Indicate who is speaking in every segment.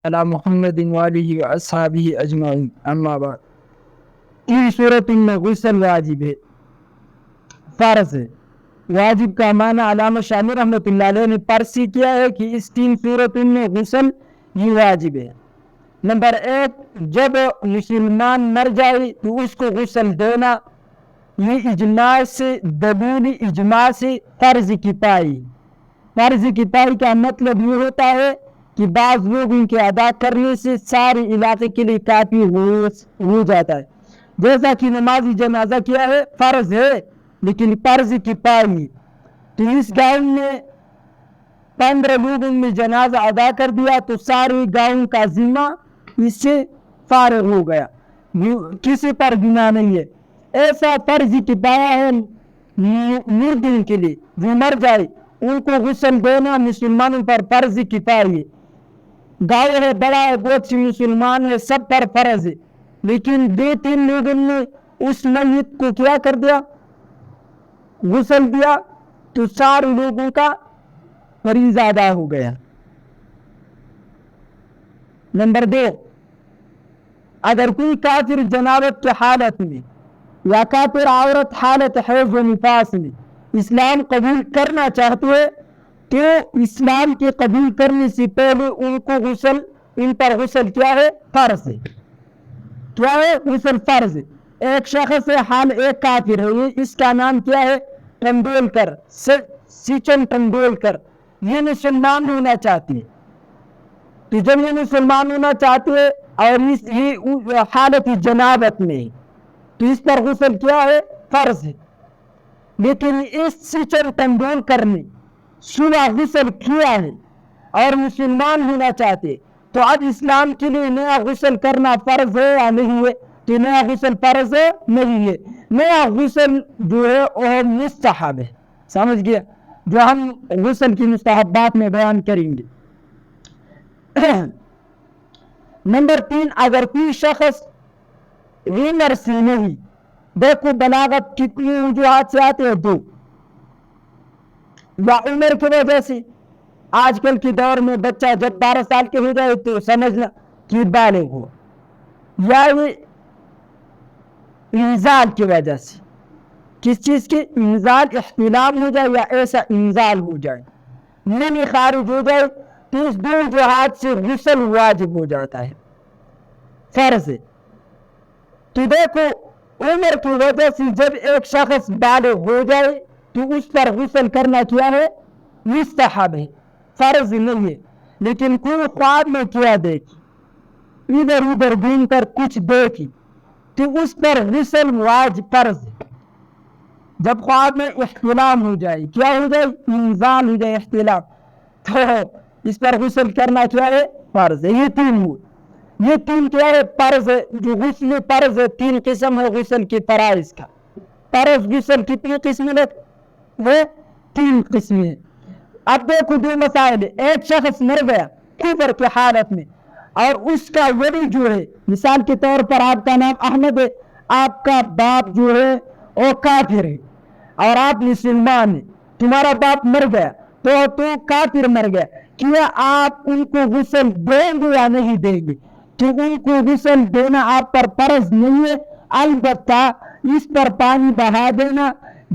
Speaker 1: علی محمد وآلہ واصحابہ اجمعین، اما بعد۔ تین صورتوں میں غسل واجب ہے، فرض ہے۔ واجب کا معنی علامہ شامی رحمۃ اللہ علیہ نے پرسی کیا ہے کہ اس تین صورتوں میں غسل یہ واجب ہے۔ نمبر 1، جب مسلمان مر جائے تو اس کو غسل دینا، یہ اجماع سے، دلیل اجماع سے فرض کفائی۔ فرض کفائی کا مطلب یہ ہوتا ہے کہ بعض لوگوں کے ادا کرنے سے سارے علاقے کے لیے کافی ہو جاتا ہے۔ جیسا کہ نماز جنازہ کیا ہے، فرض ہے لیکن فرض کفائی۔ تو اس گاؤں میں 15 لوگوں میں جنازہ ادا کر دیا تو سارے گاؤں کا ذمہ اس سے فارغ ہو گیا، کسی پر گناہ نہیں ہے۔ ایسا فرض کفایہ ہے مردوں کے لیے، جو مر جائے ان کو غسل دینا مسلمانوں پر فرض کفائی ہے۔ گاؤں ہے، بڑا ہے، بہت سے مسلمان ہے، سب پر فرض ہے، لیکن 2-3 لوگوں نے اس میت کو کیا کر دیا، غسل دیا، تو سارے لوگوں کا فریضہ ادا ہو گیا۔ نمبر 2، اگر کوئی کافر جنابت کی حالت میں یا کافر عورت حالت حیض و نفاس میں اسلام قبول کرنا چاہتے ہیں تو اسلام کے قبول کرنے سے پہلے ان کو غسل، ان پر غسل کیا ہے، فرض ہے۔ کیا ہے؟ غسل فرض ہے۔ ایک شخص ہے، حال ایک کافر ہے، اس کا نام کیا ہے، ٹنڈولکر، سچن ٹنڈولکر۔ یہ مسلمان ہونا چاہتے ہیں، تو جب یہ مسلمان ہونا چاہتے ہیں اور یہ حالت جنابت میں، تو اس پر غسل کیا ہے، فرض ہے۔ لیکن اس سچن ٹنڈولکر نے صبح غسل کیا ہے اور مسلمان ہونا چاہتے، تو اب اسلام کے لیے نیا غسل کرنا فرض ہے یا نہیں ہے؟ تو نیا غسل فرض ہے نہیں ہے، نیا غسل جو ہے وہ مستحب ہے۔ سمجھ گیا؟ جو ہم غسل کی مستحبات میں بیان کریں گے۔ نمبر 3، اگر کوئی شخص عمر سے نہیں، دیکھو بلاغت کتنی وجوہات سے آتے ہیں، 2، یا عمر کی وجہ سے، آج کل کے دور میں بچہ جب 12 سال کے ہو جائے تو سمجھنا کہ بالغ ہو، یا یہ انزال کی وجہ سے، کس چیز کی انزال، احتلام ہو جائے یا ایسا انزال ہو جائے، منی خارج ہو جائے، تو اس 2 وجوہات سے غسل واجب ہو جاتا ہے، فرض ہے۔ تو دیکھو عمر کی وجہ سے جب ایک شخص بالغ ہو جائے تو اس پر غسل کرنا کیا ہے، مستحب ہے، فرض نہیں ہے۔ لیکن کوئی خواب میں کیا دیکھی، ادھر ادھر گھوم کر کچھ دیکھی، تو اس پر غسل واجب فرض ہے۔ جب خواب میں احتلام ہو جائے، کیا ہو جائے، انزال ہو جائے، احتلام، تو اس پر غسل کرنا کیا ہے، فرض ہے۔ یہ 3 ہوئے، یہ 3 کیا ہے، فرض ہے۔ جو غسل فرض ہے، 3 قسم ہے غسل کے فرائض کا۔ فرض غسل کتنی قسم ہے، وہ 3 قسم ہے۔ اب دیکھو 2 مسائل ہے، ایک شخص مر گیا کفر کی حالت میں اور اس کا ولی جو ہے، مثال کے طور پر آپ کا نام احمد ہے، آپ کا باپ جو ہے وہ کافر ہے اور آپ مسلمان ہیں، تمہارا باپ مر گیا تو کافر مر گیا، کیا آپ ان کو غسل دیں گے یا نہیں دیں گے؟ تو ان کو غسل دینا آپ پر فرض نہیں ہے، البتہ اس پر پانی بہا دینا،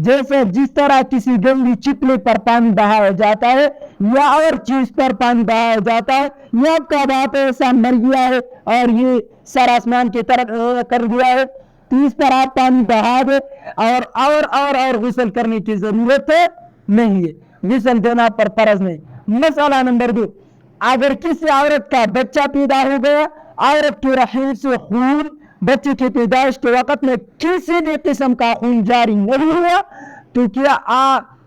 Speaker 1: جیسے جس طرح کسی گندی چپلے پر پانی بہایا جاتا ہے یا اور چیز پر پانی بہایا جاتا ہے، یا آپ کا باپ ایسا مر گیا ہے اور یہ سر آسمان کی طرف کر دیا ہے، تو اس پر آپ پانی بہا دے اور غسل کرنے کی ضرورت نہیں ہے، غسل دینا پر فرض نہیں۔ مسئلہ نمبر 2، اگر کسی عورت کا بچہ پیدا ہو گیا، عورت کے رحم سے خون بچے کی پیدائش کے وقت میں کسی بھی قسم کا خون جاری نہیں ہوا، تو کیا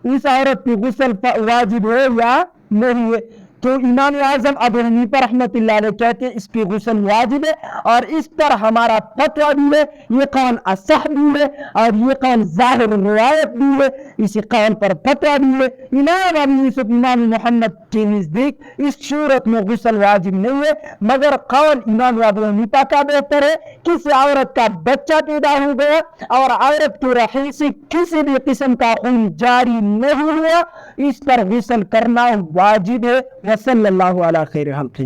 Speaker 1: اس عورت کی غسل واجب ہے یا نہیں ہے؟ تو امام اعظم ابو حنیفہ رحمۃ اللہ علیہ کہتے ہیں اس کی غسل واجب ہے، اور اس پر ہمارا فتویٰ بھی ہے، یہ قول اصح بھی ہے اور یہ قول ظاہر روایت بھی ہے، اسی قول پر فتویٰ بھی ہے۔ امام ابو یوسف امام محمد کے نزدیک اس صورت میں غسل واجب نہیں ہے، مگر قول امام ابو حنیفہ کا بہتر ہے۔ کسی عورت کا بچہ پیدا ہو گیا اور عورت کے رحم سے کسی بھی قسم کا خون جاری نہیں ہوا، اس پر غسل کرنا واجب ہے۔ وصلی اللہ علی خیر خلقہ۔